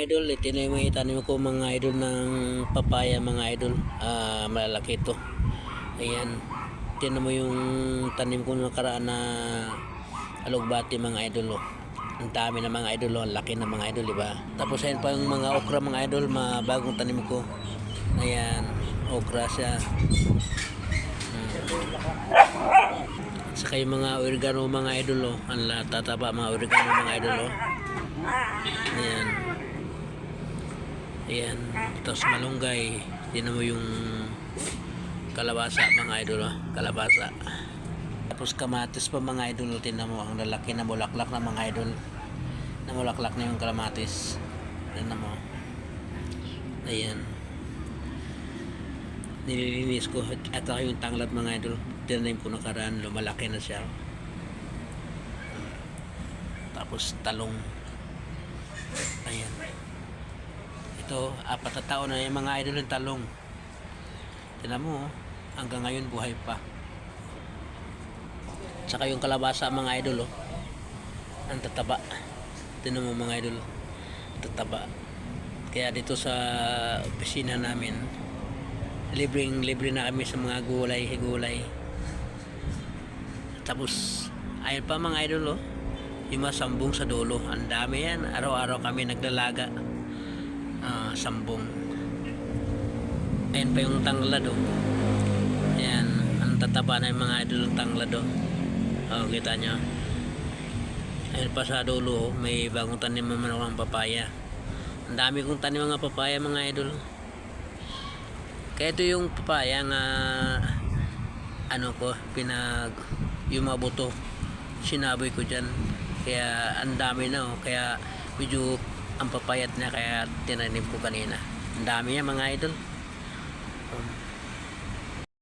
Idol, ito na yung mga itanim ko mga idol ng papaya mga idol. Malalaki ito. Ayan. Tinan mo yung tanim ko nakaraan na alugbati mga idol. Oh. Ang dami na mga idol. Oh. Ang laki na mga idol, diba? Tapos ayan pa yung mga okra mga idol. Bagong tanim ko. Ayan. Okra siya. Saka yung mga oregano mga idol. Oh. Ang tataba mga oregano mga idol. Oh. Ayan. Ayan, tapos malunggay. Tinan mo yung kalabasa mga idol, kalabasa. Tapos kamatis pa mga idol, tinan mo ang lalaki na bulaklak na mga idol. Namulaklak na yung kamatis. Tinan mo. Ayan. Nililinis ko at saka yung tanglad mga idol. Tinan ko nakaraan, lumalaki na siya. Tapos talong. Ayan. Ito, 4 na taon na yung mga idol ng talong. Tignan mo, hanggang ngayon buhay pa. Tsaka yung kalabasa mga idol, ang tataba. Tignan mo mga idol, tataba. Kaya dito sa opisina namin, libre na kami sa mga gulay. Tapos, ayun pa mga idol, yung mga sambong sa dulo. Ang dami yan. Araw-araw kami naglalaga. Sambong. Ayan pa yung tanglad. Ayan. Ang tataba na yung mga idol ng tanglad. Kita nyo. Ayan pa sa dulo. May bagong tanim naman ako ng papaya. Ang dami kong tanim mga papaya mga idol. Kaya ito yung papaya nga yung mga buto sinaboy ko dyan. Kaya ang dami na. Kaya medyo ang papayat na, kaya tinanim ko kanina. Ang dami niya mga idol.